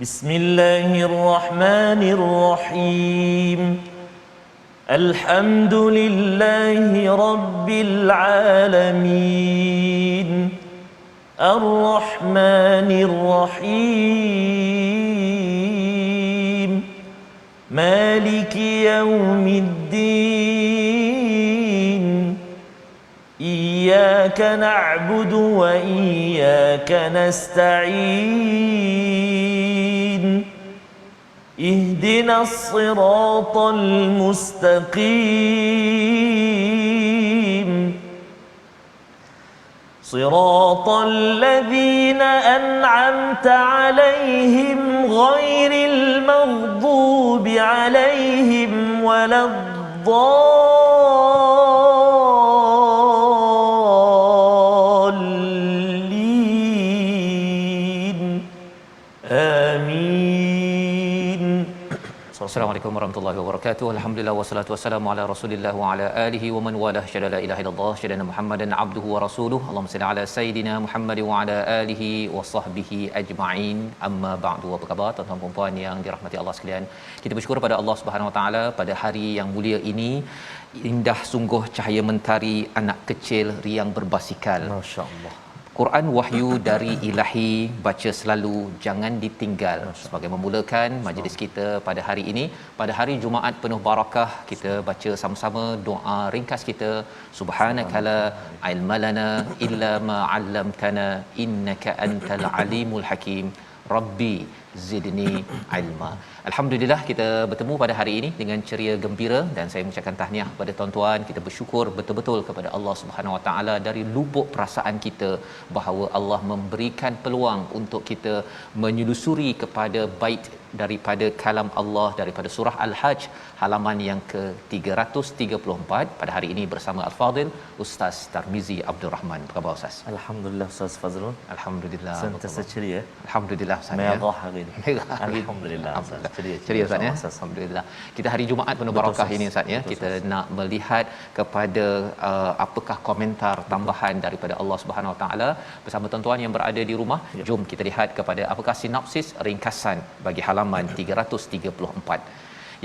بسم الله الرحمن الرحيم الحمد لله رب العالمين الرحمن الرحيم مالك يوم الدين إياك نعبد وإياك نستعين اهدنا الصراط المستقيم صراط الذين أنعمت عليهم غير المغضوب عليهم ولا الضالين آمين. Assalamualaikum warahmatullahi wabarakatuh. Alhamdulillah wassalatu wassalamu ala Rasulillah wa ala alihi wa man walah. Syada la ilaha illallah, syada Muhammadan abduhu wa rasuluh. Allahumma salli ala sayidina Muhammad wa ala alihi wa sahbihi ajma'in. Amma ba'du. Apa khabar tuan-tuan dan puan yang dirahmati Allah sekalian? Kita bersyukur pada Allah Subhanahu wa taala pada hari yang mulia ini. Indah sungguh cahaya mentari anak kecil riang berbasikal. Masya-Allah. Quran wahyu dari ilahi, baca selalu, jangan ditinggal. Sebagai memulakan majlis kita pada hari ini, pada hari Jumaat penuh barakah, kita baca sama-sama doa ringkas kita. Subhanakala ilmalana illa ma 'allamtana innaka antal alimul hakim. Rabbi zidni ilma. Alhamdulillah kita bertemu pada hari ini dengan ceria gembira dan saya mengucapkan tahniah kepada tuan-tuan. Kita bersyukur betul-betul kepada Allah Subhanahu Wa Taala dari lubuk perasaan kita bahawa Allah memberikan peluang untuk kita menyelusuri kepada bait daripada kalam Allah, daripada surah Al-Hajj halaman yang ke-334 pada hari ini bersama Al-Fadil Ustaz Tarmizi Abdul Rahman. Apa khabar Ustaz? Alhamdulillah Ustaz Fazrul. Alhamdulillah. Sentiasa ceria. Alhamdulillah Ustaz. Merah hari ini. Alhamdulillah. Ceria Ustaz ya. Alhamdulillah. Kita hari Jumaat penuh barakah ini Ustaz ya. Kita nak melihat kepada apakah komentar tambahan daripada Allah Subhanahu Wa Taala bersama tuan-tuan yang berada di rumah. Jom kita lihat kepada apakah sinopsis ringkasan bagi halaman 334.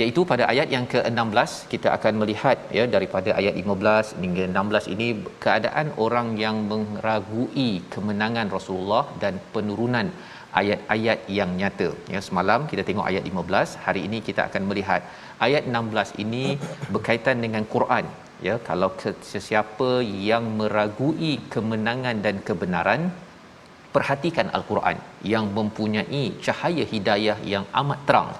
Iaitu pada ayat yang ke-16 kita akan melihat ya daripada ayat 15 hingga 16 ini keadaan orang yang meragui kemenangan Rasulullah dan penurunan ayat-ayat yang nyata. Ya, semalam kita tengok ayat 15, hari ini kita akan melihat ayat 16 ini berkaitan dengan Quran. Ya, kalau sesiapa yang meragui kemenangan dan kebenaran, perhatikan Al-Quran yang mempunyai cahaya hidayah yang amat terang.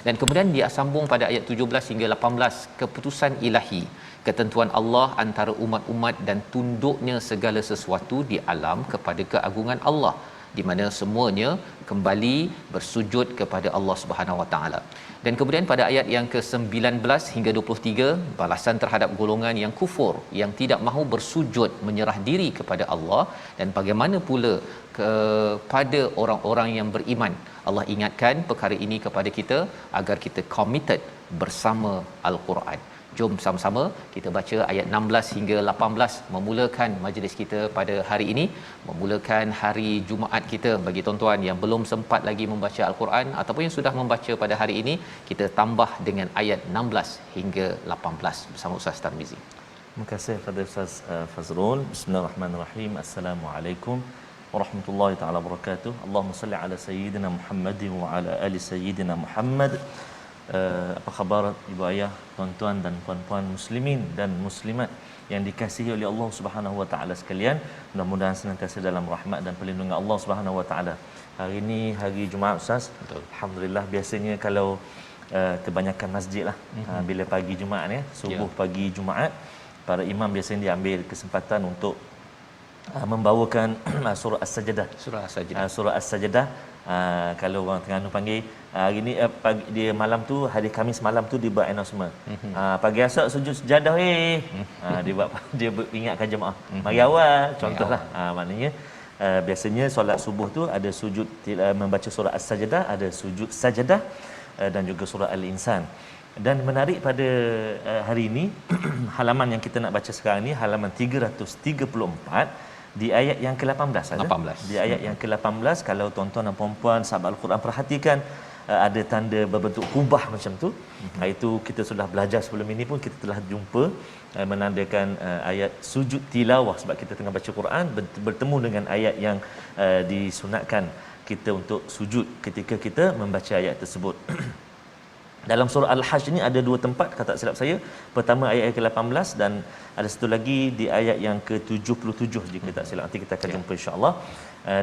Dan kemudian dia sambung pada ayat 17 hingga 18, keputusan ilahi, ketentuan Allah antara umat-umat dan tunduknya segala sesuatu di alam kepada keagungan Allah, di mana semuanya kembali bersujud kepada Allah Subhanahu Wa Taala. Dan kemudian pada ayat yang ke-19 hingga 23, balasan terhadap golongan yang kufur, yang tidak mahu bersujud menyerah diri kepada Allah, dan bagaimana pula kepada orang-orang yang beriman. Allah ingatkan perkara ini kepada kita agar kita committed bersama Al-Quran. Jom sama-sama kita baca ayat 16 hingga 18 memulakan majlis kita pada hari ini, memulakan hari Jumaat kita. Bagi tuan-tuan yang belum sempat lagi membaca Al-Quran ataupun yang sudah membaca pada hari ini, kita tambah dengan ayat 16 hingga 18 bersama Ustaz Tarmizi. Terima kasih kepada Ustaz Fazrul. Bismillahirrahmanirrahim. Assalamualaikum warahmatullahi taala wabarakatuh. Allahumma salli ala sayyidina Muhammad wa ala ali sayyidina Muhammad. Apa khabar ibu ayah, tuan-tuan dan puan-puan muslimin dan muslimat yang dikasihi oleh Allah Subhanahu Wa Taala sekalian. Mudah-mudahan senantiasa dalam rahmat dan perlindungan Allah Subhanahu Wa Taala. Hari ini hari Jumaat Ustaz. Betul. Alhamdulillah, biasanya kalau kebanyakan masjid lah bila pagi Jumaat ya, subuh pagi Jumaat, para imam biasanya diambil kesempatan untuk membawakan surah As-Sajdah. Surah As-Sajdah. Kalau orang Terengganu panggil hari ni pagi dia malam tu, hari Khamis malam tu dia buat announcement. Pagi esok sujud sejadah dia buat, dia ingatkan jemaah. Mari awal contohlah. Maknanya biasanya solat subuh tu ada sujud membaca surah As-Sajdah, ada sujud sajadah dan juga surah Al-Insan. Dan menarik pada hari ini halaman yang kita nak baca sekarang ni halaman 334 di ayat yang ke-18 ada. 18. Di ayat yang ke-18 kalau tuan-tuan dan puan-puan sahabat Al-Quran perhatikan ada tanda berbentuk kubah macam tu. Itu kita sudah belajar sebelum ini pun kita telah jumpa menandakan ayat sujud tilawah sebab kita tengah baca Quran bertemu dengan ayat yang disunatkan kita untuk sujud ketika kita membaca ayat tersebut. Dalam surah Al-Hajj ni ada dua tempat kata tak silap saya. Pertama ayat ke-18 dan ada satu lagi di ayat yang ke-77 jika tak silap. Nanti kita akan jumpa insya-Allah.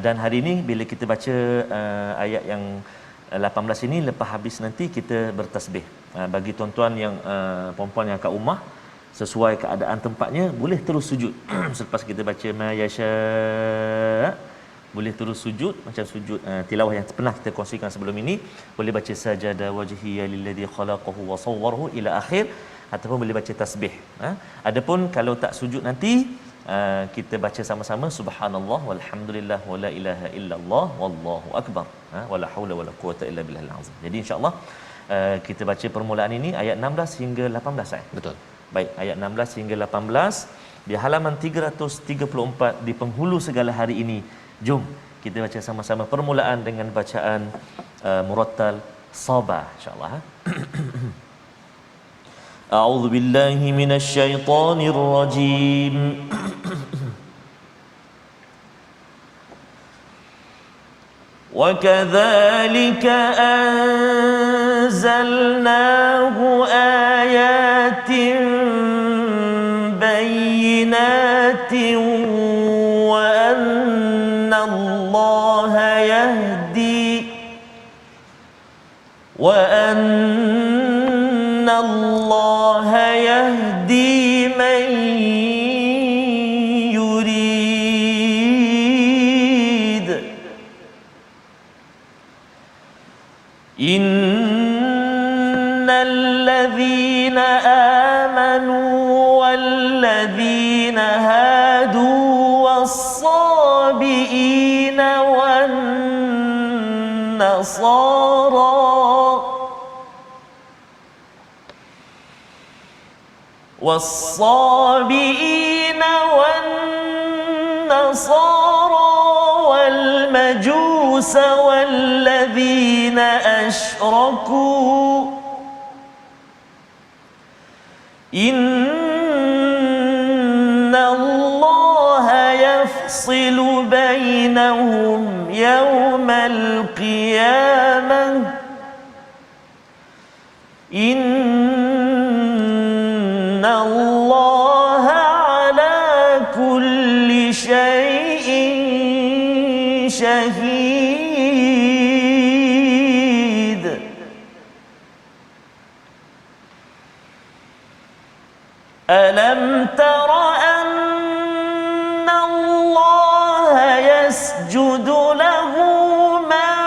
Dan hari ini bila kita baca ayat yang 18 ini lepas habis nanti kita bertasbih. Bagi tuan-tuan yang puan-puan yang kat rumah sesuai keadaan tempatnya boleh terus sujud selepas kita baca ma yasha, boleh terus sujud macam sujud tilawah yang pernah kita kongsikan sebelum ini. Boleh baca sajada wajhiya lilladzi khalaqahu wa sawwarahu ila akhir, ataupun boleh baca tasbih. Adapun kalau tak sujud nanti kita baca sama-sama subhanallah walhamdulillah wala ilaha illallah wallahu akbar, wala haula wala quwata illa billahil azim. Jadi insya-Allah kita baca permulaan ini ayat 16 hingga 18 Betul. Baik, ayat 16 hingga 18 di halaman 334 di penghulu segala hari ini. Jom kita baca sama-sama permulaan dengan bacaan murattal sabah insya-Allah. A'udzu billahi minasy syaithanir rajim. Wa kadzalika anzalnahu ayatin bayyinatin wa anna Allaha yahdi wa anna Allaha yahdi man yurid. Innal ladzina amanu wal ladzina hadu was-sabiina wan nasara والصابئين والنصارى والمجوس والذين أشركوا إن الله يفصل بينهم يوم القيامة إن الله على كل شيء شهيد. ألم تر أن الله يسجد له من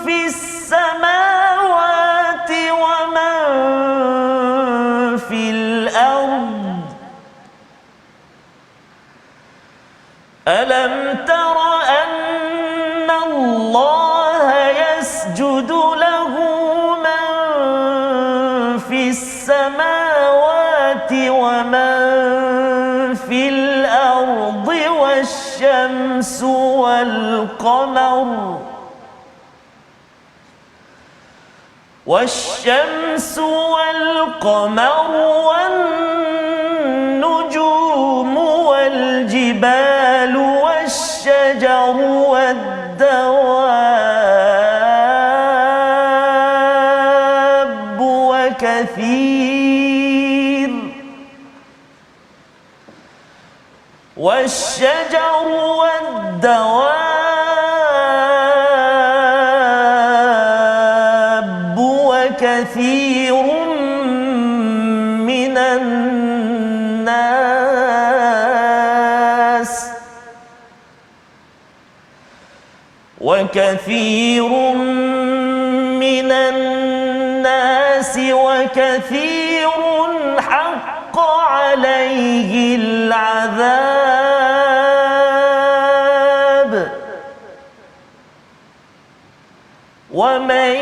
في السماوات ومن في الأرض ألم تر أن الله يسجد له من في السماوات ومن في الأرض والشمس والقمر والنجوم والجبال والشجر والدواب والشجر والدواب وكثير من الناس وكثير حق عليه العذاب ومن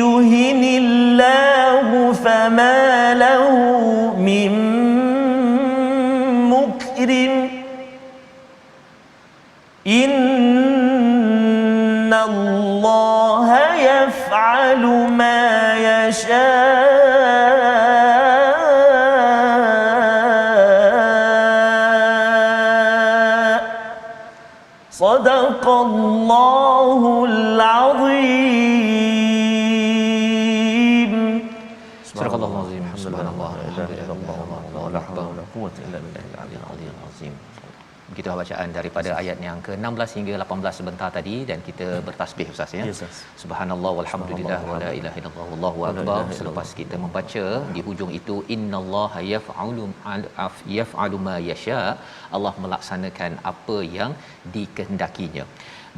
يهن الله فما له من innallaha yaf'alu ma yasha. Sadaqallahul azim. Subhanallah, subhanallah, Begitu bacaan daripada ayat yang ke-16 hingga 18 sebentar tadi, dan kita bertasbih Ustaz ya. Yes, Subhanallah walhamdulillah wala ilaha illallah wallahu akbar. Selepas kita membaca di hujung itu innallaha yaf'alu ma yasha, Allah melaksanakan apa yang dikehendakinya.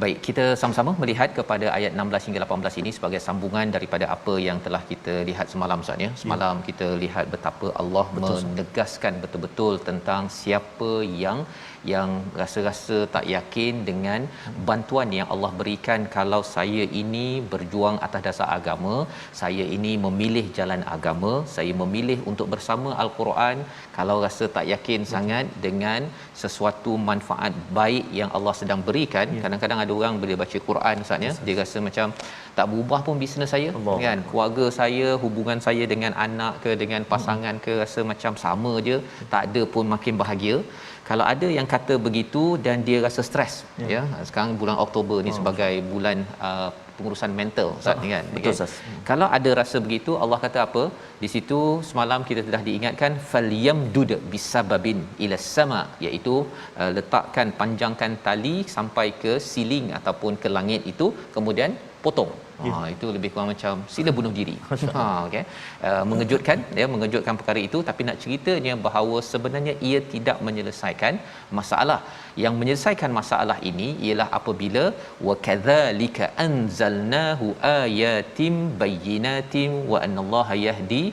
Baik, kita sama-sama melihat kepada ayat 16 hingga 18 ini sebagai sambungan daripada apa yang telah kita lihat semalam Ustaz ya. Semalam kita lihat betapa Allah menegaskan betul-betul tentang siapa yang rasa-rasa tak yakin dengan bantuan yang Allah berikan. Kalau saya ini berjuang atas dasar agama, saya ini memilih jalan agama, saya memilih untuk bersama Al-Quran, kalau rasa tak yakin sangat dengan sesuatu manfaat baik yang Allah sedang berikan, kadang-kadang ada orang bila baca Quran Ustaz ya, dia rasa macam tak berubah pun bisnes saya kan, keluarga saya, hubungan saya dengan anak ke dengan pasangan ke, rasa macam sama je, tak ada pun makin bahagia. Kalau ada yang kata begitu dan dia rasa stres ya, sekarang bulan Oktober ni sebagai bulan pengurusan mental Ustaz ni kan. Betul Ustaz. Kalau ada rasa begitu, Allah kata apa? Di situ semalam kita telah diingatkan falyamdud bisababin ila sama, iaitu letakkan, panjangkan tali sampai ke siling ataupun ke langit itu, kemudian potong. Itu lebih kurang macam sila bunuh diri. Okey. Mengejutkan ya, mengejutkan perkara itu, tapi nak ceritanya bahawa sebenarnya ia tidak menyelesaikan masalah. Yang menyelesaikan masalah ini ialah apabila wa kadzalika anzalnahu ayatim bayyinatin wa annallaha yahdi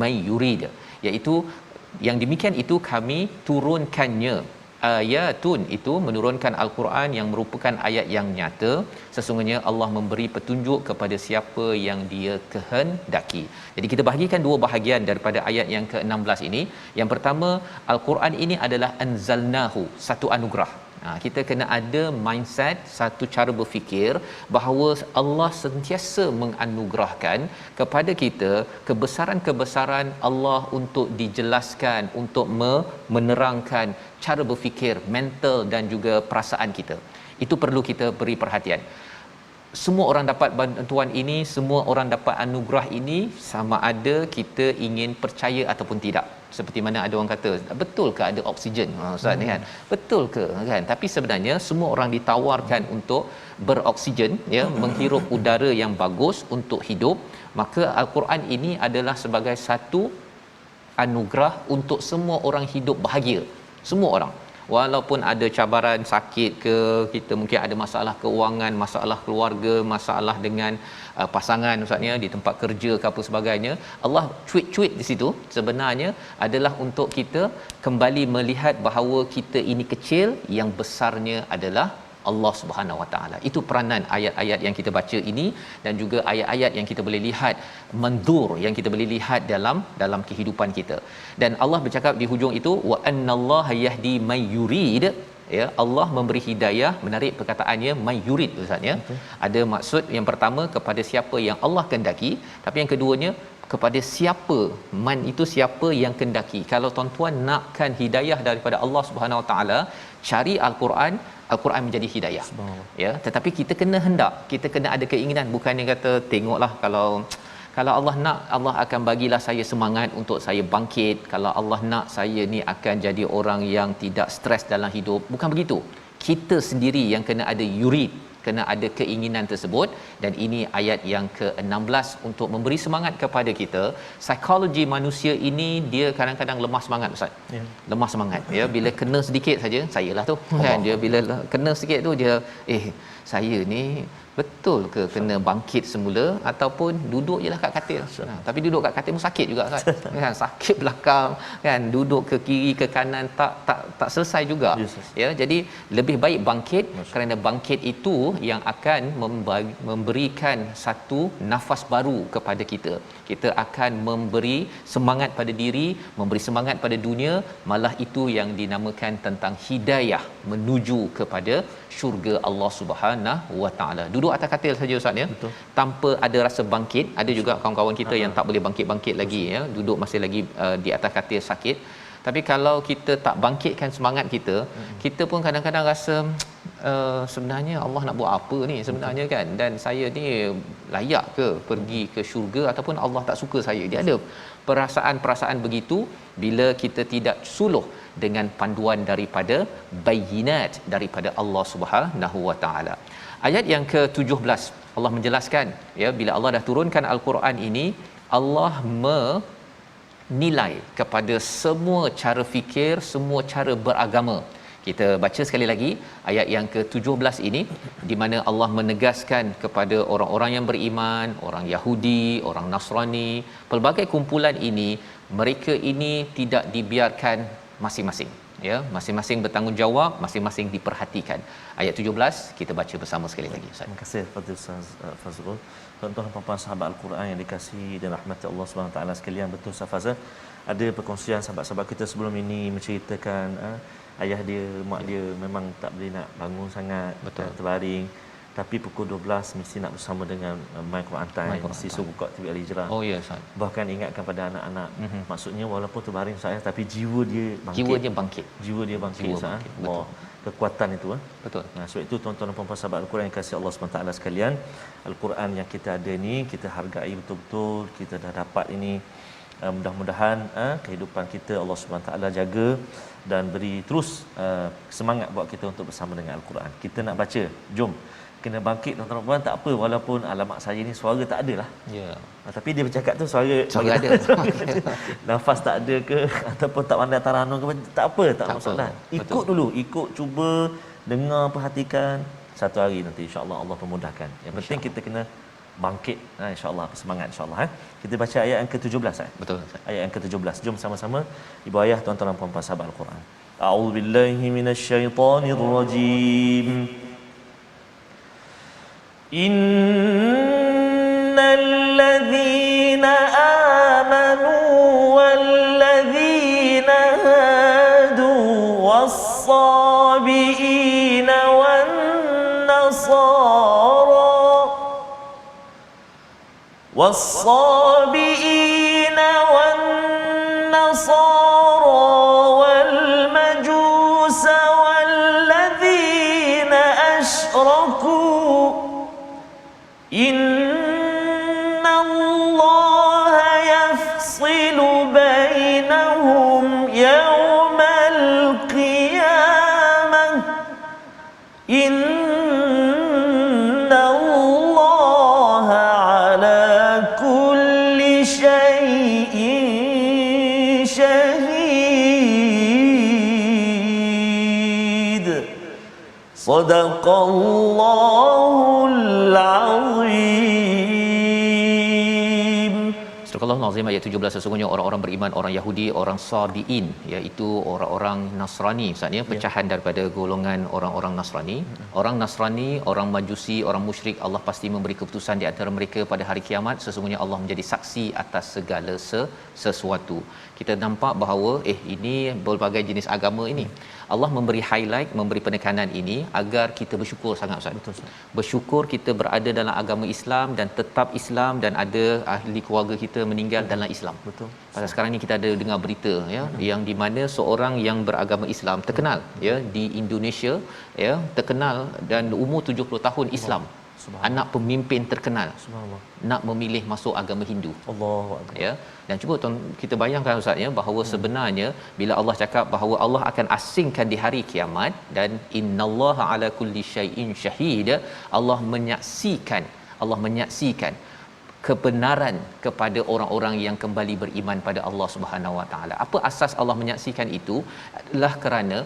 may yurid, iaitu yang demikian itu kami turunkannya. Ayatun itu menurunkan Al-Quran yang merupakan ayat yang nyata. Sesungguhnya Allah memberi petunjuk kepada siapa yang dia kehendaki. Jadi kita bahagikan dua bahagian daripada ayat yang ke-16 ini. Yang pertama, Al-Quran ini adalah anzalnahu, satu anugerah. Kita kena ada mindset, satu cara berfikir bahawa Allah sentiasa menganugerahkan kepada kita kebesaran-kebesaran Allah untuk dijelaskan, untuk menerangkan cara berfikir, mental dan juga perasaan kita. Itu perlu kita beri perhatian. Semua orang dapat bantuan ini, semua orang dapat anugerah ini, sama ada kita ingin percaya ataupun tidak. Seperti mana ada orang kata, betul ke ada oksigen Ustaz ni kan, betul ke kan, tapi sebenarnya semua orang ditawarkan untuk beroksigen ya, menghirup udara yang bagus untuk hidup. Maka Al-Quran ini adalah sebagai satu anugerah untuk semua orang hidup bahagia, semua orang. Walaupun ada cabaran, sakit ke, kita mungkin ada masalah keuangan, masalah keluarga, masalah dengan pasangan Ustaznya, di tempat kerja ke apa sebagainya, Allah cuit-cuit di situ sebenarnya adalah untuk kita kembali melihat bahawa kita ini kecil, yang besarnya adalah Allah Subhanahu Wa Taala. Itu peranan ayat-ayat yang kita baca ini, dan juga ayat-ayat yang kita boleh lihat manzur, yang kita boleh lihat dalam kehidupan kita. Dan Allah bercakap di hujung itu wa annallaha yahdi may yurid, ya, Allah memberi hidayah. Menarik perkataannya may yurid Ustaz ya. Ada maksud yang pertama kepada siapa yang Allah kehendaki, tapi yang keduanya kepada siapa, man itu siapa yang kehendaki. Kalau tuan-tuan nakkan hidayah daripada Allah Subhanahu Wa Taala, cari Al-Quran, Al-Quran menjadi hidayah. Ya, tetapi kita kena hendak, kita kena ada keinginan, bukan yang kata tengoklah kalau Allah nak, Allah akan bagilah saya semangat untuk saya bangkit. Kalau Allah nak, saya ni akan jadi orang yang tidak stres dalam hidup. Bukan begitu. Kita sendiri yang kena ada yurid, kena ada keinginan tersebut. Dan ini ayat yang ke-16 untuk memberi semangat kepada kita. Psikologi manusia ini dia kadang-kadang lemah semangat Ustaz. Lemah semangat ya, bila kena sedikit saja, sayalah tu kan, dia bila kena sikit tu dia saya ni betul ke kena bangkit semula ataupun duduk je lah kat katil. Tapi duduk kat katil pun sakit juga kan. Kan sakit belakang kan, duduk ke kiri ke kanan tak selesai juga. Ya, jadi lebih baik bangkit kerana bangkit itu yang akan memberikan satu nafas baru kepada kita. Kita akan memberi semangat pada diri, memberi semangat pada dunia, malah itu yang dinamakan tentang hidayah menuju kepada syurga Allah Subhanahu Wa Taala. Duduk atas katil saja Ustaz ya. Betul. Tanpa ada rasa bangkit. Ada juga kawan-kawan kita yang tak boleh bangkit-bangkit lagi ya, duduk masih lagi di atas katil sakit. Tapi kalau kita tak bangkitkan semangat kita, kita pun kadang-kadang rasa sebenarnya Allah nak buat apa ni sebenarnya kan, dan saya ni layak ke pergi ke syurga ataupun Allah tak suka saya. Dia ada perasaan-perasaan begitu bila kita tidak suluh dengan panduan daripada bayinat daripada Allah Subhanahu Wa Taala. Ayat yang ke-17 Allah menjelaskan ya, bila Allah dah turunkan al-Quran ini, Allah menilai kepada semua cara fikir, semua cara beragama. Kita baca sekali lagi ayat yang ke-17 ini, di mana Allah menegaskan kepada orang-orang yang beriman, orang Yahudi, orang Nasrani, pelbagai kumpulan ini, mereka ini tidak dibiarkan masing-masing ya, masing-masing bertanggungjawab, masing-masing diperhatikan. Ayat 17 kita baca bersama sekali lagi Ustaz. Terima kasih kepada Ustaz Fazrul. Tuan-tuan dan puan-puan sahabat Al-Quran yang dikasihi dan rahmati Allah Subhanahu taala sekalian, betul Ustaz Fazal, ada perkongsian sahabat-sahabat kita sebelum ini menceritakan ayah dia, mak dia memang tak boleh nak bangun sangat, terbaring, tapi pukul 12 mesti nak bersama dengan My Quran Time, mesti suruh buka TV Al-Hijrah. Oh ya Ustaz. Bahkan ingatkan pada anak-anak, maksudnya walaupun terbaring saya, tapi jiwa dia bangkit. Jiwa dia bangkit. Jiwa dia bangkit. Allah, kekuatan itu Betul. Nah, sebab itu tuan-tuan dan puan-puan sahabat Al-Quran yang kasih Allah SWT sekalian, Al-Quran yang kita ada ni kita hargai betul-betul. Kita dah dapat ini, mudah-mudahan kehidupan kita Allah SWT jaga dan beri terus semangat buat kita untuk bersama dengan Al-Quran. Kita nak baca, jom kena bangkit tuan-tuan dan puan, tak apa walaupun alamak saya ni suara tak ada lah. Ya. Tapi dia bercakap tu suara ada. Nafas tak ada ke ataupun tak pandai taranum ke, tak apa, tak masalah. Ikut dulu, ikut, cuba dengar, perhatikan. Satu hari nanti insya-Allah Allah pemudahkan. Yang penting kita kena bangkit, insya-Allah, semangat insya-Allah. Kita baca ayat yang ke-17 Betul. Ayat yang ke-17. Jom sama-sama ibu ayah, tuan-tuan dan puan-puan sahabat Al-Quran. A'udzubillahi minasyaitonirrajim. Innal ladzina amanu wal ladzina hadu was-sabiina wan nasara was-sabiina wan nasara wal majusa wal ladzina asyraku Inna Allah yafsilu bainahum yawmal qiyamah Inna Allah ala kulli shay'in shahid Sadaqallahul azim. Surah Al-Azim ayat 17, sesungguhnya orang-orang beriman, orang Yahudi, orang Sabiin, iaitu orang-orang Nasrani maksudnya pecahan daripada golongan orang-orang Nasrani. Orang Nasrani, orang Majusi, orang musyrik, Allah pasti memberi keputusan di antara mereka pada hari kiamat. Sesungguhnya Allah menjadi saksi atas segala sesuatu. Kita nampak bahawa ini berbagai jenis agama ini. Allah memberi highlight, memberi penekanan ini agar kita bersyukur sangat Ustaz. Betul Ustaz. Bersyukur kita berada dalam agama Islam dan tetap Islam, dan ada ahli keluarga kita meninggal dalam Islam. Betul. Pasal sekarang ni kita ada dengar berita ya, yang di mana seorang yang beragama Islam terkenal ya di Indonesia ya, terkenal dan umur 70 tahun Islam. Anak pemimpin terkenal. Subhanallah. Nak memilih masuk agama Hindu. Allahu akbar. Ya. Dan cuba kita bayangkan Ustaz ya, bahawa sebenarnya bila Allah cakap bahawa Allah akan asingkan di hari kiamat dan innallaha ala kulli syai'in syahid, Allah menyaksikan kebenaran kepada orang-orang yang kembali beriman pada Allah Subhanahu Wa Taala. Apa asas Allah menyaksikan itu? Adalah kerana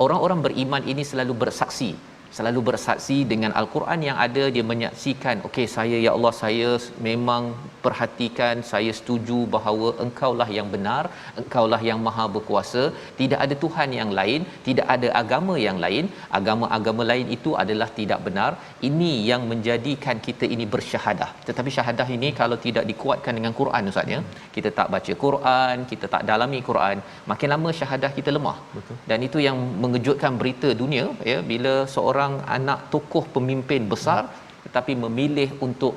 orang-orang beriman ini selalu bersaksi selalu bersaksi dengan al-Quran yang ada, dia menyaksikan, okey saya ya Allah, saya memang perhatikan, saya setuju bahawa engkaulah yang benar, engkaulah yang maha berkuasa, tidak ada tuhan yang lain, tidak ada agama yang lain, agama-agama lain itu adalah tidak benar. Ini yang menjadikan kita ini bersyahadah. Tetapi syahadah ini kalau tidak dikuatkan dengan Quran Ustaz ya, kita tak baca Quran, kita tak dalami Quran, makin lama syahadah kita lemah. Betul. Dan itu yang mengejutkan berita dunia ya, bila seorang anak tokoh pemimpin besar tetapi memilih untuk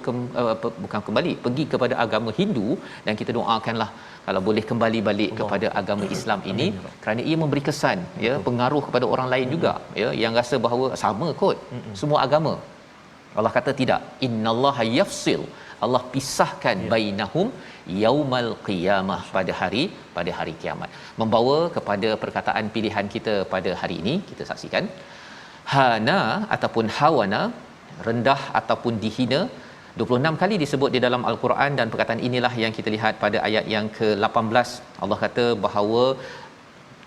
bukan kembali pergi kepada agama Hindu, dan kita doakanlah kalau boleh kembali balik kepada agama Islam ini, kerana ia memberi kesan ya, pengaruh kepada orang lain juga ya, yang rasa bahawa sama kot semua agama. Allah kata tidak, innallaha yafsil, Allah pisahkan bainahum yaumal qiyamah, pada hari kiamat. Membawa kepada perkataan pilihan kita pada hari ini, kita saksikan hana ataupun hawana, rendah ataupun dihina, 26 kali disebut di dalam al-Quran, dan perkataan inilah yang kita lihat pada ayat yang ke-18. Allah kata bahawa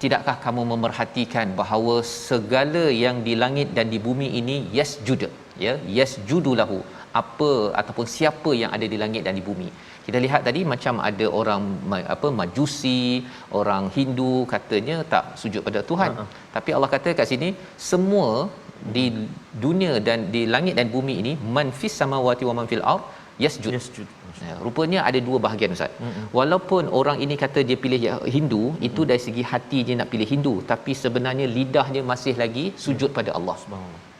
tidakkah kamu memerhatikan bahawa segala yang di langit dan di bumi ini yasjud ya, yasjudu lahu, apa ataupun siapa yang ada di langit dan di bumi. Kita lihat tadi macam ada orang Majusi, orang Hindu katanya tak sujud pada Tuhan. Tapi Allah kata kat sini semua di dunia dan di langit dan bumi ini, man fis samawati wa man fil ard yasjud. Rupanya ada dua bahagian Ustaz. Walaupun orang ini kata dia pilih Hindu, itu dari segi hati dia nak pilih Hindu, tapi sebenarnya lidahnya masih lagi sujud pada Allah.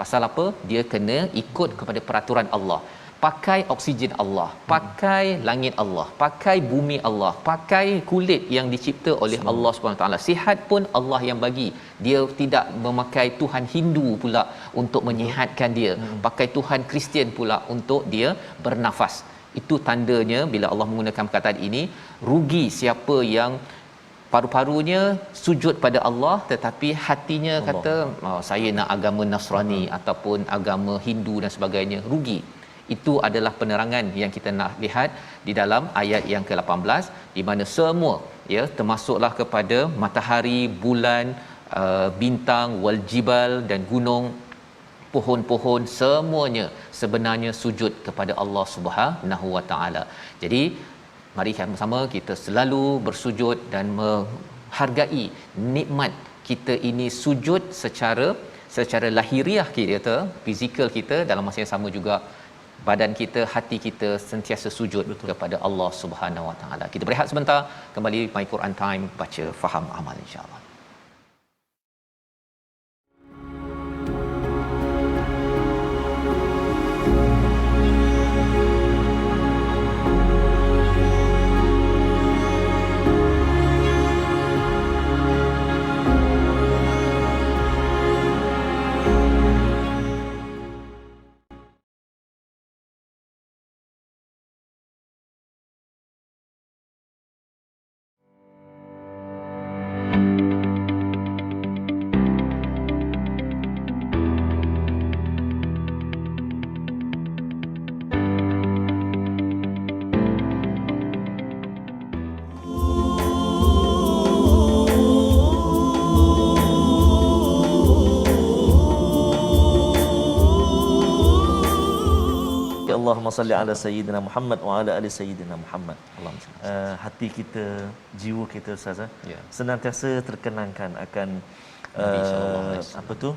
Pasal apa? Dia kena ikut kepada peraturan Allah. Pakai oksigen Allah, pakai langit Allah, pakai bumi Allah, pakai kulit yang dicipta oleh Allah Subhanahu taala. Sihat pun Allah yang bagi. Dia tidak memakai Tuhan Hindu pula untuk menyihatkan dia. Pakai Tuhan Kristian pula untuk dia bernafas. Itu tandanya bila Allah menggunakan perkataan ini, rugi siapa yang paru-parunya sujud pada Allah tetapi hatinya kata saya nak agama Nasrani ataupun agama Hindu dan sebagainya, rugi. Itu adalah penerangan yang kita nak lihat di dalam ayat yang ke-18, di mana semua ya, termasuklah kepada matahari, bulan, bintang, wal jibal, dan gunung, pohon-pohon, semuanya sebenarnya sujud kepada Allah Subhanahu wa taala. Jadi mari sama-sama kita selalu bersujud dan menghargai nikmat kita ini, sujud secara lahiriah kita, fizikal kita, dalam masa yang sama juga badan kita, hati kita sentiasa sujud kepada Allah Subhanahu wa taala. Kita berehat sebentar, kembali My Quran Time, baca faham amal insya-Allah. Allahumma salli ala sayyidina Muhammad wa ala ali sayyidina Muhammad. Hati kita, jiwa kita Ustaz senantiasa terkenangkan akan apa tu,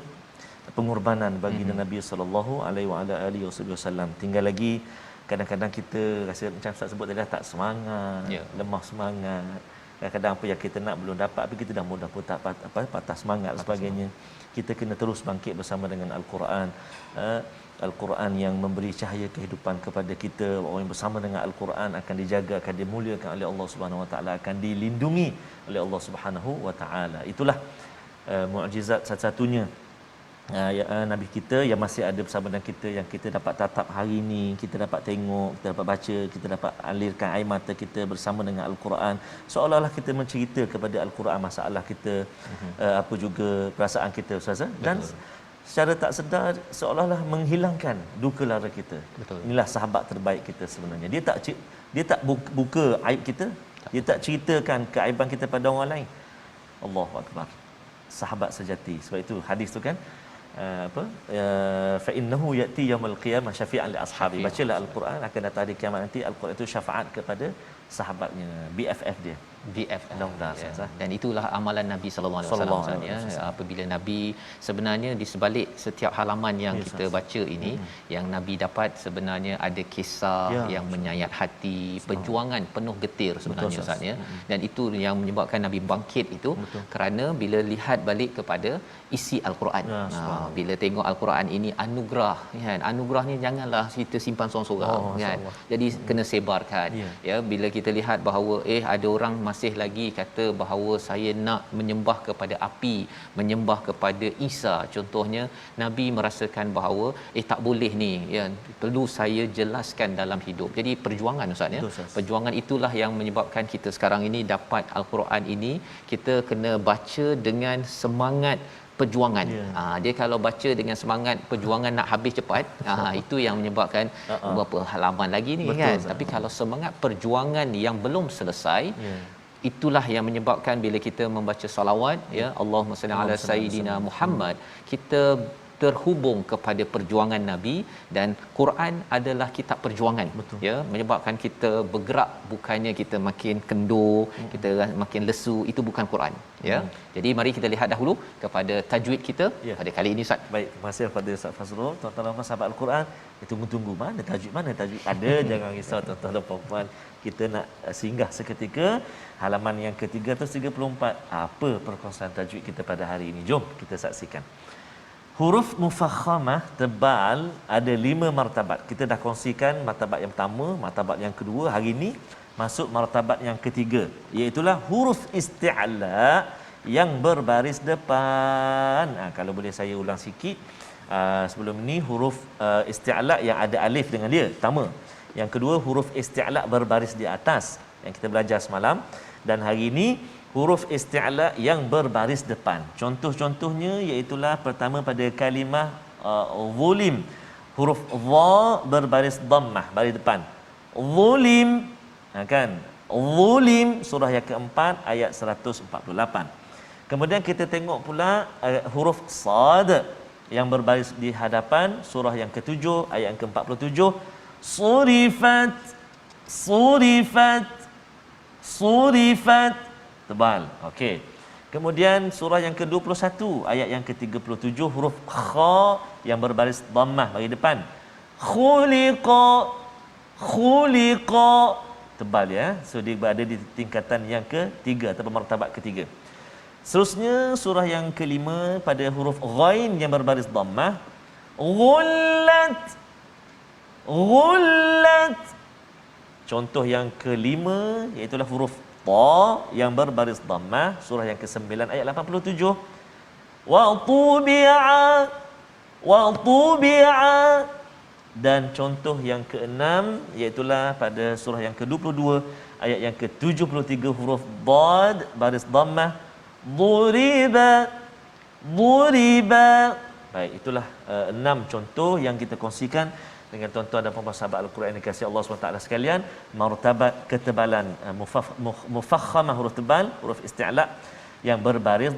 pengorbanan baginda Nabi sallallahu alaihi wasallam. Tinggal lagi kadang-kadang kita rasa macam Ustaz sebut tadi, tak semangat, lemah semangat. Kadang-kadang apa yang kita nak belum dapat, tapi kita dah mudah pun tak patah semangat dan sebagainya. Kita kena terus bangkit bersama dengan Al-Quran. Al-Quran yang memberi cahaya kehidupan kepada kita. Orang yang bersama dengan Al-Quran akan dijaga, akan dimuliakan oleh Allah Subhanahu Wa Taala, akan dilindungi oleh Allah Subhanahu Wa Taala. Itulah mukjizat satu-satunya Nabi kita yang masih ada bersama dengan kita, yang kita dapat tatap hari ini, kita dapat tengok, kita dapat baca, kita dapat alirkan air mata kita bersama dengan Al-Quran. Seolah-olah kita mencerita kepada Al-Quran masalah kita, apa juga perasaan kita Ustaz. Dan secara tak sedar seolah-olah menghilangkan duka lara kita. Inilah sahabat terbaik kita sebenarnya. Dia tak buka aib kita, dia tak ceritakan keaiban kita pada orang lain. Allahu akbar. Sahabat sejati. Sebab itu hadis tu kan, apa fa innahu yati yaumil qiyamah syafi'an li ashabi. Bacalah al-Quran, akan datang hari kiamat nanti al-Quran itu syafaat kepada sahabatnya, BFF dia. BFF. Mudah-mudahan Ya. Dan itulah amalan Nabi sallallahu alaihi wasallam ya. Apabila Nabi sebenarnya di sebalik setiap halaman yang kita baca ini yang Nabi dapat sebenarnya ada kisah yang menyayat hati, perjuangan penuh getir sebenarnya Ustaz ya. Dan itu yang menyebabkan Nabi bangkit itu kerana bila lihat balik kepada isi al-Quran. Bila tengok al-Quran ini anugerah kan. Anugerah ni janganlah kita simpan sorang-sorang kan. Jadi kena sebarkan. Ya, bila kita lihat bahawa ada orang masih lagi kata bahawa saya nak menyembah kepada api, menyembah kepada Isa contohnya, Nabi merasakan bahawa tak boleh ni ya, perlu saya jelaskan dalam hidup. Jadi perjuangan Ustaz ya. Perjuangan itulah yang menyebabkan kita sekarang ini dapat al-Quran ini, kita kena baca dengan semangat perjuangan. Dia kalau baca dengan semangat perjuangan nak habis cepat, itu yang menyebabkan berapa halaman lagi ni kan. Tapi kalau semangat perjuangan yang belum selesai, itulah yang menyebabkan bila kita membaca salawat ya, Allahumma salli ala sayyidina Muhammad, kita terhubung kepada perjuangan Nabi. Dan Quran adalah kitab perjuangan. Ya, menyebabkan kita bergerak, bukannya kita makin kendur, kita makin lesu. Itu bukan Quran ya. Jadi mari kita lihat dahulu kepada tajwid kita pada kali ini Ustaz. Baik, terima kasih kepada Ustaz Fazrul. Tuan-tuan dan puan sahabat Al-Quran, tunggu-tunggu mana tajwid ada. Jangan risau tuan-tuan dan puan, kita nak singgah seketika halaman yang ke-334. Apa perkongsian tajwid kita pada hari ini? Jom kita saksikan. Huruf mufakhamah tebal ada 5 martabat. Kita dah kongsikan martabat yang pertama, martabat yang kedua. Hari ini masuk martabat yang ketiga, iaitulah huruf isti'la yang berbaris depan. Kalau boleh saya ulang sikit. Sebelum ini huruf isti'la yang ada alif dengan dia, pertama. Yang kedua huruf isti'la berbaris di atas yang kita belajar semalam. Dan hari ini huruf isti'la yang berbaris depan. Contoh-contohnya iaitulah pertama pada kalimah zulim, huruf dha berbaris dhammah baris depan. Zulim kan. Zulim surah yang keempat ayat 148. Kemudian kita tengok pula huruf sad yang berbaris di hadapan surah yang ke-7 ayat yang ke-47. Surifat tebal. Okey. Kemudian surah yang ke-21 ayat yang ke-37 huruf kha yang berbaris dhammah bagi depan. Khuliqa tebal ya. So dia berada di tingkatan yang ketiga atau martabat ketiga. Seterusnya surah yang kelima pada huruf ghain yang berbaris dhammah. Ghullat. Contoh yang kelima iaitu huruf ta yang berbaris dhammah surah yang ke-9 ayat 87. Wa tubi'a. Dan contoh yang ke-6 iaitu pada surah yang ke-22 ayat yang ke-73 huruf dad baris dhammah. Duriba. Baik, itulah 6 contoh yang kita kongsikan dengan tuan-tuan dan puan-puan sahabat Al-Quran yang dikasihi Allah SWT sekalian. Martabat ketebalan mufakhamah huruf tebal, huruf isti'la yang berbaris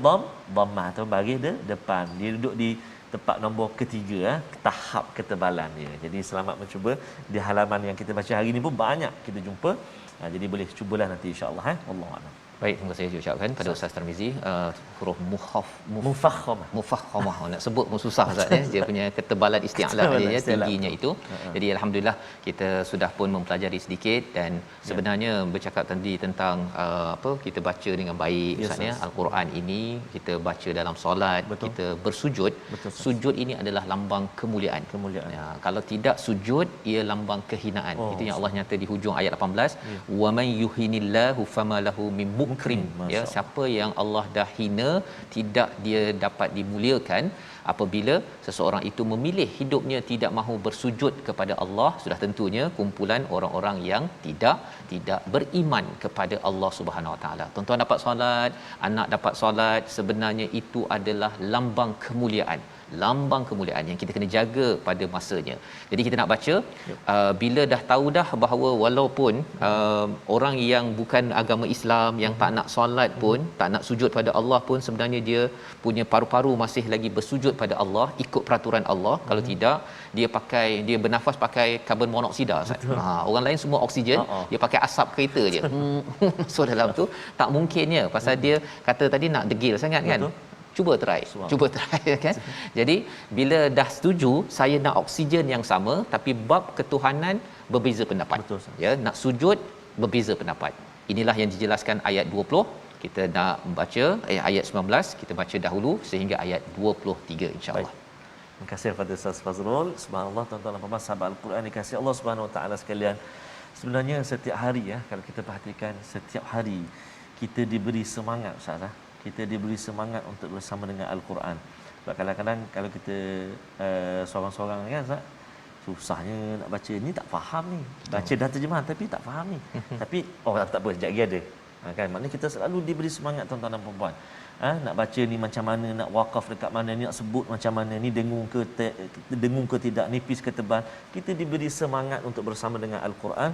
dhammah atau baris depan. Dia duduk di tempat nombor ketiga, tahap ketebalan dia. Jadi selamat mencuba. Di halaman yang kita baca hari ini pun banyak kita jumpa. Jadi boleh cubalah nanti insya-Allah. Wallahu a'lam. Baik, terima kasih ucapkan pada Ustaz Tarmizi. Huruf mufakhamah nak sebut pun susah Ustaz ya. Dia punya ketebalan isti'la dia tingginya itu. Jadi alhamdulillah kita sudah pun mempelajari sedikit. Dan sebenarnya bercakap tadi tentang kita baca dengan baik Ustaz ya. Al-Quran ini kita baca dalam solat, kita bersujud. Sujud ini adalah lambang kemuliaan. Ya, kalau tidak sujud ia lambang kehinaan. Itu yang Allah nyata di hujung ayat 18. Wa man yuhinillahu fama lahu min mukrim. Ya, siapa yang Allah dah hina, tidak dia dapat dimuliakan. Apabila seseorang itu memilih hidupnya tidak mahu bersujud kepada Allah, sudah tentunya kumpulan orang-orang yang tidak beriman kepada Allah Subhanahu Wa Taala. Tuan-tuan dapat solat, anak dapat solat, sebenarnya itu adalah lambang kemuliaan, lambang kemuliaan yang kita kena jaga pada masanya. Jadi kita nak baca bila dah tahu dah bahawa walaupun orang yang bukan agama Islam, yang tak nak solat pun, tak nak sujud pada Allah pun, sebenarnya dia punya paru-paru masih lagi bersujud pada Allah ikut peraturan Allah. Kalau tidak, dia bernafas pakai karbon monoksida. Orang lain semua oksigen, dia pakai asap kereta je. So dalam tu tak mungkinnya, pasal dia kata tadi nak degil sangat kan. Cuba try kan. Jadi bila dah setuju saya nak oksigen yang sama, tapi bab ketuhanan berbeza pendapat. Betul, ya, nak sujud berbeza pendapat. Inilah yang dijelaskan ayat 20. Kita nak baca ayat 19, kita baca dahulu sehingga ayat 23 insya-Allah. Terima kasih kepada Ustaz Fazrul. Subhanallah, tuan-tuan dan puan-puan sahabat Al-Quran dikasihi Allah Subhanahu Wa Taala sekalian. Sebenarnya setiap hari ya, kalau kita perhatikan setiap hari kita diberi semangat Ustaz. Kita diberi semangat untuk bersama dengan Al-Quran. Sebab kadang-kadang kalau kita seorang-seorang kan Ustaz, susahnya nak baca ni, tak faham ni. Baca dah terjemahan tapi tak faham ni. Tapi tak apa, sekejap lagi ada. Kan maknanya kita selalu diberi semangat tuan-tuan dan puan-puan. Nak baca ni macam mana, nak wakaf dekat mana ni, nak sebut macam mana ni, dengung ke tidak, nipis ke tebal. Kita diberi semangat untuk bersama dengan Al-Quran.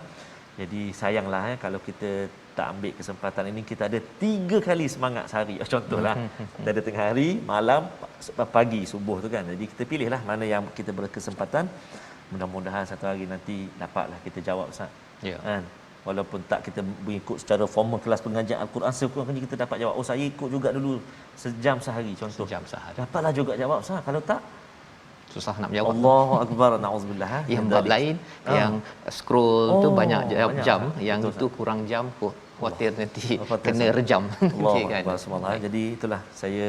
Jadi sayanglah kalau kita tak ambil kesempatan ini. Kita ada 3 kali semangat sehari. Contohlah, kita ada tengah hari, malam, pagi, subuh tu kan. Jadi kita pilihlah mana yang kita berkesempatan. Mudah-mudahan satu hari nanti dapatlah kita jawab Ustaz. Ya. Kan? Walaupun tak kita mengikut secara formal kelas pengajian Al-Quran, sekurang-kurangnya kita dapat jawab. Saya ikut juga dulu sejam sehari contoh. Sejam sehari. Dapatlah juga jawab Ustaz. Kalau tak, susah nak menjawab. Allahu akbar, nauzubillah. Yang bab lain yang scroll tu banyak jam, yang betul, itu kurang jam, khawatir nanti kena rejam. Allahu kan. akbar, subhanallah. Jadi itulah saya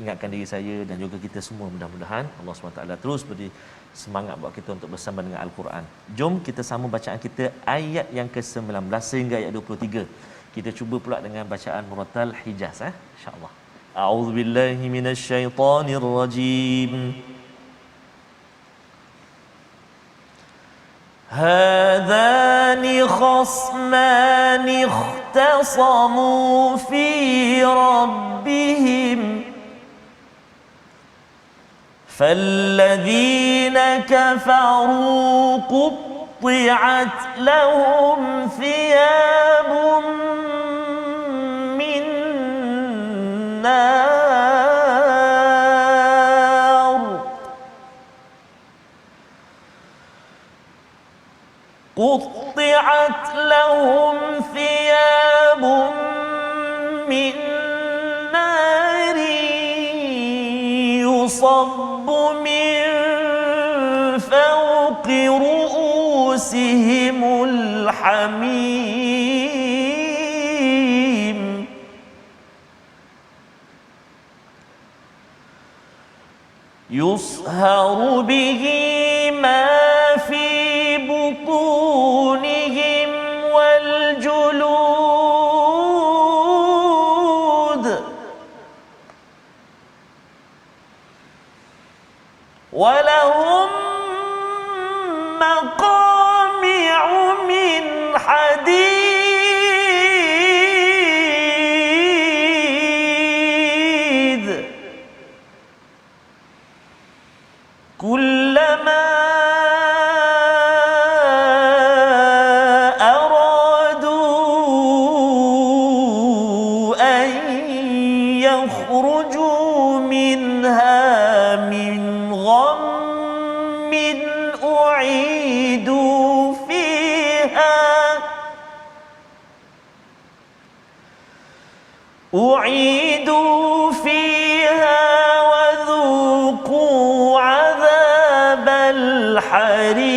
ingatkan diri saya dan juga kita semua, mudah-mudahan Allah SWT terus beri semangat buat kita untuk bersama dengan Al-Quran. Jom kita sambung bacaan kita ayat yang ke-19 sehingga ayat 23. Kita cuba pula dengan bacaan Muratal Hijaz insya-Allah. A'udzubillahi minasyaitonirrajim. هذان خصمان اختصموا في ربهم فالذين كفروا قطعت لهم ثياب من نار قطعت لهم ثياب من نار يصب من فوق رؤوسهم الحميم يصهر به ما في بطونهم والجلود ولهم مقامع من حديد كلما يخرجوا منها من غم أعيدوا فيها وذوقوا عذاب الحريق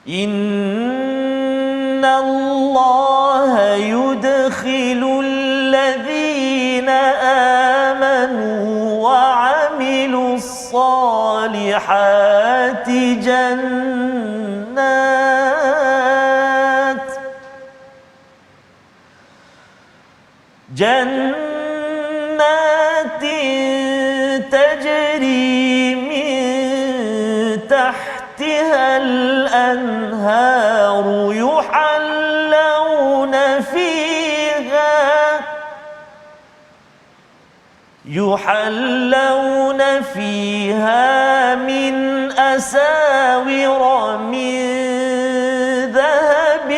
إن الله يدخل الذين آمنوا وعملوا الصالحات جنات تجري من تحتها الأنهار يحلون يحلون فيها من أساور من ذهب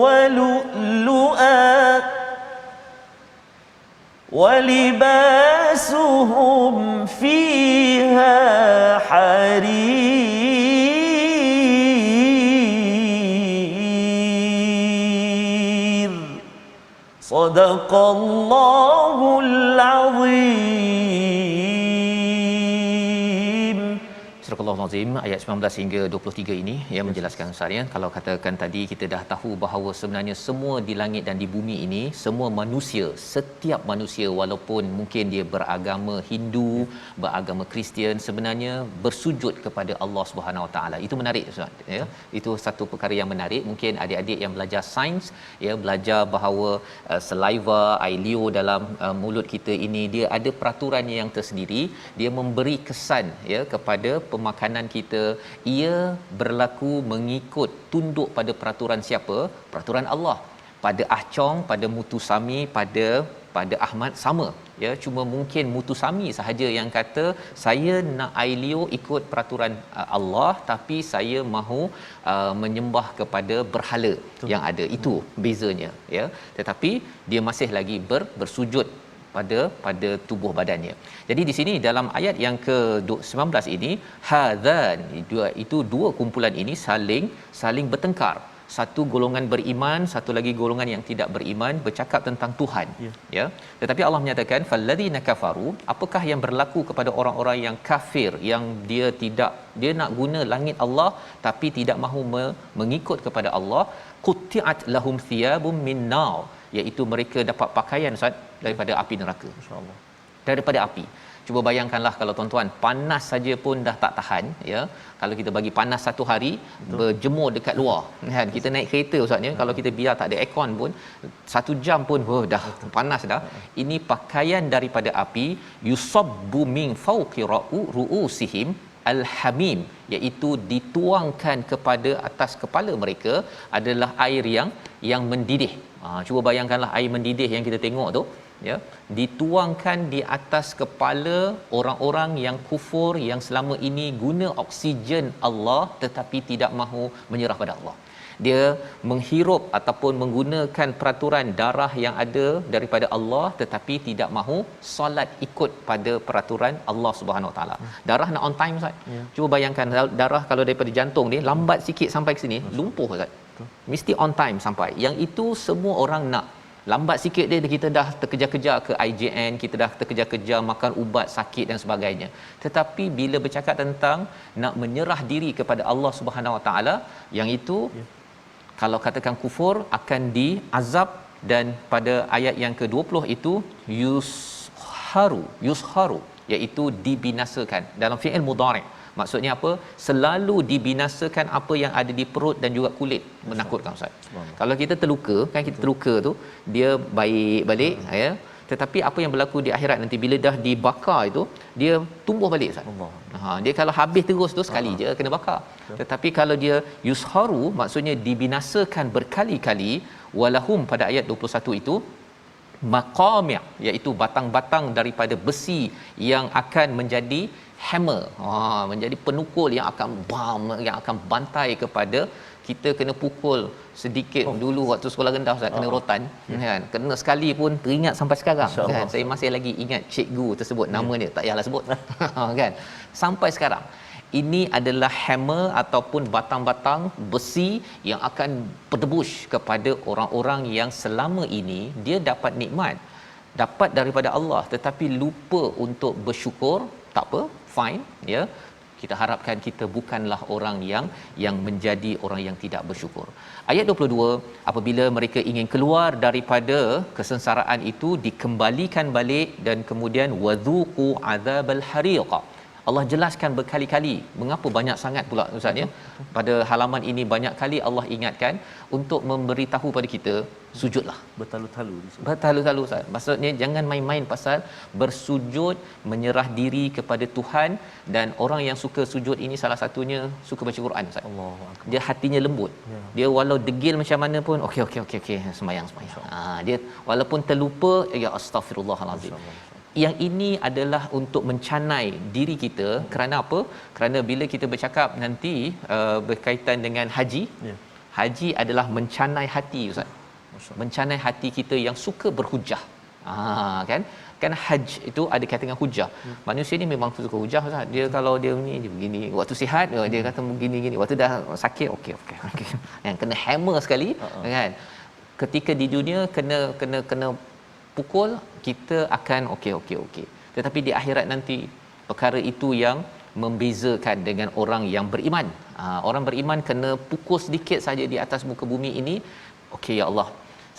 ولؤلؤا ولباسهم فيها حرير صدق الله العظيم. Surah Al-Azim ayat 19 hingga 23 ini yang menjelaskan Ustaz ya, kalau katakan tadi kita dah tahu bahawa sebenarnya semua di langit dan di bumi ini semua manusia, setiap manusia walaupun mungkin dia beragama Hindu, beragama Kristian, sebenarnya bersujud kepada Allah Subhanahu Wa Taala. Itu menarik Ustaz ya. Itu satu perkara yang menarik. Mungkin adik-adik yang belajar sains ya, belajar bahawa saliva, air liur dalam mulut kita ini dia ada peraturannya yang tersendiri. Dia memberi kesan ya kepada pemakanan kita, ia berlaku mengikut tunduk pada peraturan siapa? Peraturan Allah. Pada Ahcong, pada Mutusami, pada Ahmad sama ya, cuma mungkin Mutusami sahaja yang kata saya nak air liur ikut peraturan Allah, tapi saya mahu menyembah kepada berhala yang ada. Itu bezanya ya. Tetapi dia masih lagi bersujud pada tubuh badannya. Jadi di sini dalam ayat yang ke-19 ini, hadzan, itu dua kumpulan ini saling bertengkar. Satu golongan beriman, satu lagi golongan yang tidak beriman, bercakap tentang Tuhan ya. Tetapi Allah menyatakan falladzina kafaru, apakah yang berlaku kepada orang-orang yang kafir, yang dia nak guna langit Allah tapi tidak mahu mengikut kepada Allah, qutti'at lahum thiyabum min nar, iaitu mereka dapat pakaian Ustaz daripada api neraka. Insya-Allah. Daripada api. Cuba bayangkanlah kalau tuan-tuan panas saja pun dah tak tahan ya. Kalau kita bagi panas satu hari, berjemur dekat luar kan. Kita naik kereta Ustaz ya, kalau kita biar tak ada aircon pun 1 jam pun dah panas dah. Ini pakaian daripada api, yusabbu min fawqi ru'usihim al-hamim, iaitu dituangkan kepada atas kepala mereka adalah air yang mendidih. Cuba bayangkanlah air mendidih yang kita tengok tu ya, dituangkan di atas kepala orang-orang yang kufur, yang selama ini guna oksigen Allah tetapi tidak mahu menyerah pada Allah. Dia menghirup ataupun menggunakan peraturan darah yang ada daripada Allah tetapi tidak mahu solat ikut pada peraturan Allah Subhanahu Wa Taala. Darah nak on time Ustaz. Cuba bayangkan darah kalau daripada jantung ni lambat sikit sampai ke sini, lumpuh Ustaz. Mesti on time sampai. Yang itu semua orang nak. Lambat sikit dia kita dah terkejar-kejar ke IJN, kita dah terkejar-kejar makan ubat sakit dan sebagainya. Tetapi bila bercakap tentang nak menyerah diri kepada Allah Subhanahu Wa Taala, yang itu kalau katakan kufur akan diazab, dan pada ayat yang ke-20 itu yusharu, iaitu dibinasakan dalam fi'il mudhari'. Maksudnya apa? Selalu dibinasakan apa yang ada di perut dan juga kulit. Menakutkan Ustaz. Kalau kita terluka, kan kita terluka tu dia baik balik ya. Tetapi apa yang berlaku di akhirat nanti bila dah dibakar itu, dia tumbuh balik Ustaz. Dia kalau habis terus tu sekali je kena bakar. Tetapi kalau dia yusharu, maksudnya dibinasakan berkali-kali. Walahum pada ayat 21 itu maqami', iaitu batang-batang daripada besi yang akan menjadi hammer, menjadi penukul yang akan yang akan bantai kepada kita. Kena pukul sedikit dulu waktu sekolah rendah Ustaz, kena rotan kan, kena sekali pun teringat sampai sekarang kan. Saya masih lagi ingat cikgu tersebut, nama dia tak payahlah sebut kan, sampai sekarang. Ini adalah hammer ataupun batang-batang besi yang akan berdebush kepada orang-orang yang selama ini dia dapat nikmat, dapat daripada Allah tetapi lupa untuk bersyukur. Tak apa, fine ya. Kita harapkan kita bukanlah orang yang menjadi orang yang tidak bersyukur. Ayat 22, apabila mereka ingin keluar daripada kesengsaraan itu, dikembalikan balik dan kemudian wadzuqu adzabal hariq. Allah jelaskan berkali-kali. Mengapa banyak sangat pula Ustaz ya? Pada halaman ini banyak kali Allah ingatkan untuk memberitahu pada kita, sujudlah. Bertalu-talu. Bertalu-talu Ustaz. Maksudnya jangan main-main pasal bersujud, menyerah diri kepada Tuhan. Dan orang yang suka sujud ini salah satunya suka baca Quran Ustaz. Allahuakbar. Dia hatinya lembut. Ya. Dia Dia walau degil macam mana pun okey sembahyang. Dia walaupun terlupa, ya astagfirullahalazim. Yang ini adalah untuk mencanai diri kita. Kerana apa? Kerana bila kita bercakap nanti berkaitan dengan haji, haji adalah mencanai hati Ustaz. Mencanai hati kita yang suka berhujah. Kan haj itu ada kaitan dengan hujah. Manusia ni memang suka hujah Ustaz. Dia kalau dia ni dia begini, waktu sihat dia kata begini, waktu dah sakit okey. Yang kena hammer sekali kan. Ketika di dunia kena pukul, kita akan okey. Tetapi di akhirat nanti perkara itu yang membezakan dengan orang yang beriman. Orang beriman kena pukul sedikit saja di atas muka bumi ini, okey ya Allah,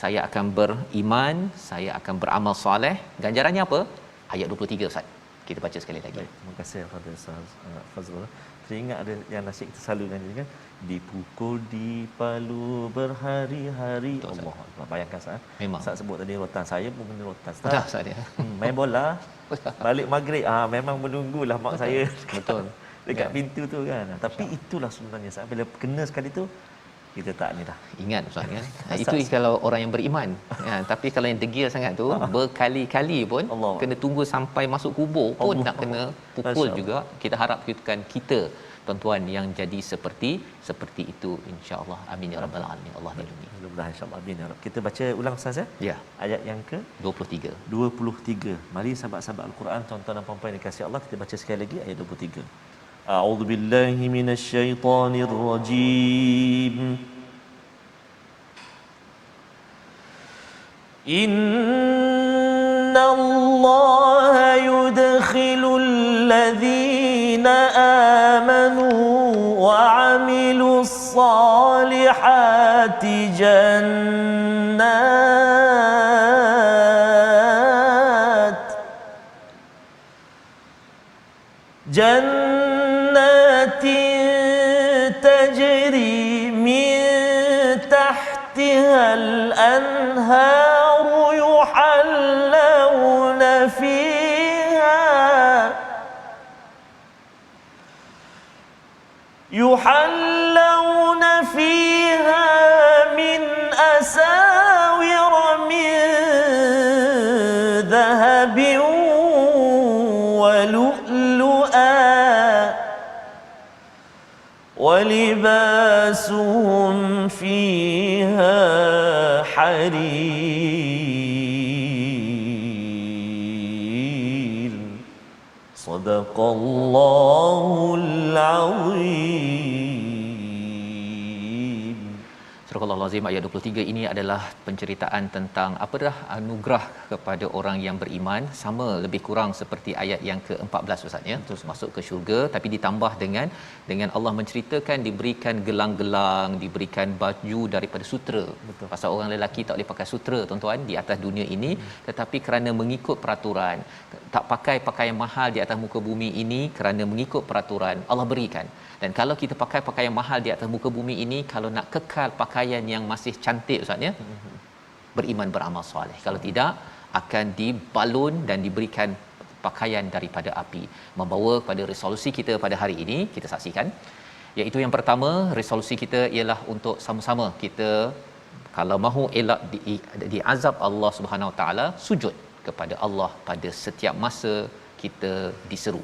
saya akan beriman, saya akan beramal soleh. Ganjarannya apa? Ayat 23 Ustaz. Kita baca sekali lagi. Baik, terima kasih kepada Ustaz Fazrul. Saya ingat ada yang nasyid kita selalu kan, dipukul di palu berhari-hari. Allah. Bayangkan Ustaz. Memang. Ustaz sebut tadi rotan, saya pun benda rotan. Betul Ustaz dia. Main bola, balik maghrib memang menunggulah mak saya. Betul. Dekat pintu tu kan. Tapi itulah sebenarnya Ustaz, bila kena sekali tu kita tak ni dah. Ingat Ustaz kan. Itu kalau orang yang beriman. Tapi kalau yang degil sangat tu berkali-kali pun Allah. kena tunggu sampai masuk kubur pun Allah. nak kena pukul juga. Kita harap kita tuan-tuan yang jadi seperti itu insya-Allah. Amin ya rabbal alamin. Allah lindungi. Mudah-mudahan insya-Allah. Amin ya rabb. Kita baca ulang Ustaz ya. Ya. Ayat yang ke 23. Mari sahabat-sahabat Al-Quran, tuan-tuan dan puan-puan yang dikasihi Allah, kita baca sekali lagi ayat 23. A'udzu billahi minasyaitonir rajim. Innallaha yudkhilul ladzina amanu wa 'amilus salihati جنات تجري من تحتها الأنهار يحلون فيها من أساور من ذهب ولؤلؤا ولباسهم فيها حرير صدق الله العظيم. Surah Al-Azim ayat 23 ini adalah penceritaan tentang apakah anugerah kepada orang yang beriman, sama lebih kurang seperti ayat yang ke-14 Ustaz ya, terus masuk ke syurga, tapi ditambah dengan Allah menceritakan diberikan gelang-gelang, diberikan baju daripada sutera. Betul. Pasal orang lelaki tak boleh pakai sutera tuan-tuan di atas dunia ini, tetapi kerana mengikut peraturan, tak pakai pakaian mahal di atas muka bumi ini kerana mengikut peraturan, Allah berikan. Dan kalau kita pakai pakaian mahal di atas muka bumi ini, kalau nak kekal pakaian yang masih cantik Ustaz ya, beriman beramal soleh. Kalau tidak, akan dibalun dan diberikan pakaian daripada api. Membawa pada resolusi kita pada hari ini, kita saksikan, iaitu yang pertama, resolusi kita ialah untuk sama-sama kita kalau mahu elak di azab Allah Subhanahu Wa Taala, sujud kepada Allah pada setiap masa kita diseru.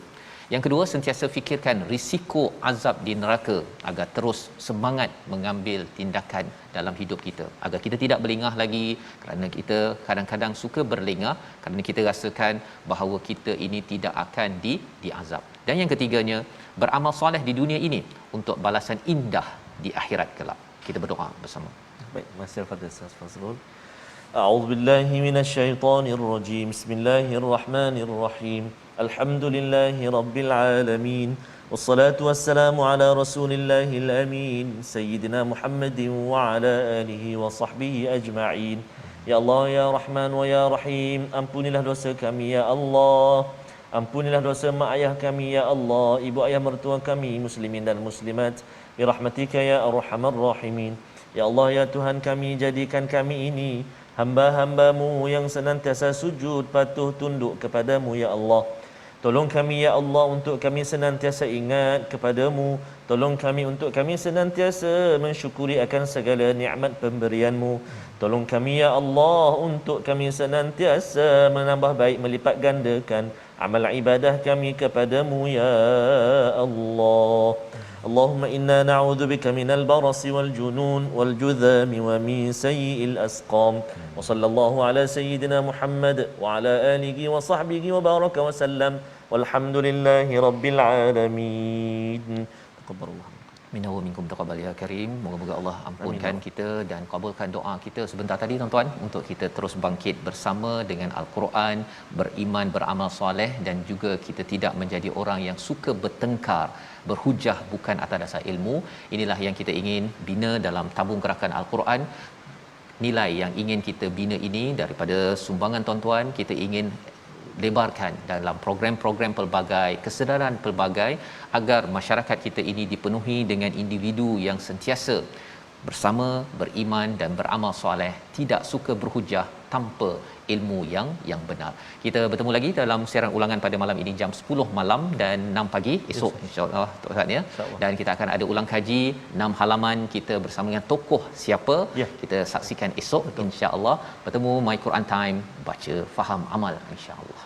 Yang kedua, sentiasa fikirkan risiko azab di neraka agar terus semangat mengambil tindakan dalam hidup kita, agar kita tidak berlengah lagi, kerana kita kadang-kadang suka berlengah kerana kita rasakan bahawa kita ini tidak akan diazab. Dan yang ketiganya, beramal soleh di dunia ini untuk balasan indah di akhirat kelak. Kita berdoa bersama. Baik, masih pada Ustaz Fazrul. A'udzu billahi minasyaitonir rajim. Bismillahirrahmanirrahim. Alhamdulillahi rabbil alamin. Wassalatu wassalamu ala rasulillahil amin. Sayyidina Muhammadin wa ala alihi wa sahbihi ajma'in. Ya Allah, ya Rahman wa ya Rahim, ampunilah dosa kami ya Allah. Ampunilah dosa mak ayah kami ya Allah, ibu ayah mertua kami, muslimin dan muslimat, birahmatika ya arhamar rahimin. Ya Allah ya Tuhan kami, jadikan kami ini hamba-hambamu yang senantiasa sujud patuh tunduk kepadamu ya Allah. Tolong kami ya Allah untuk kami senantiasa ingat kepadamu. Tolong kami untuk kami senantiasa mensyukuri akan segala nikmat pemberianmu. Tolong kami ya Allah untuk kami senantiasa menambah baik, melipat gandakan amal ibadah kami kepadamu ya Allah. Allahumma inna na'udzubika minal barasi wal junun wal judhami wa min sayyi'il asqam. Wa sallallahu ala sayyidina Muhammad wa ala alihi wa sahbihi wa baraka wa sallam. Walhamdulillahi rabbil alamin. Taqabbalallah. Minna wa minkum taqabbal ya karim. Moga-moga Allah ampunkan kita dan kabulkan doa kita sebentar tadi tuan-tuan, untuk kita terus bangkit bersama dengan Al-Quran, beriman, beramal soleh, dan juga kita tidak menjadi orang yang suka bertengkar, berhujah bukan atas dasar ilmu. Inilah yang kita ingin bina dalam tabung gerakan Al-Quran. Nilai yang ingin kita bina ini daripada sumbangan tuan-tuan, kita ingin lebarkan dalam program-program pelbagai, kesedaran pelbagai, agar masyarakat kita ini dipenuhi dengan individu yang sentiasa bersama, beriman dan beramal soleh, tidak suka berhujah tanpa ilmu yang benar. Kita bertemu lagi dalam siaran ulangan pada malam ini jam 10 malam dan 6 pagi esok insya-Allah Tuhan ya. Dan kita akan ada ulang kaji 6 halaman kita bersama dengan tokoh siapa. Kita saksikan esok insya-Allah. Bertemu My Quran Time, baca faham amal insya-Allah.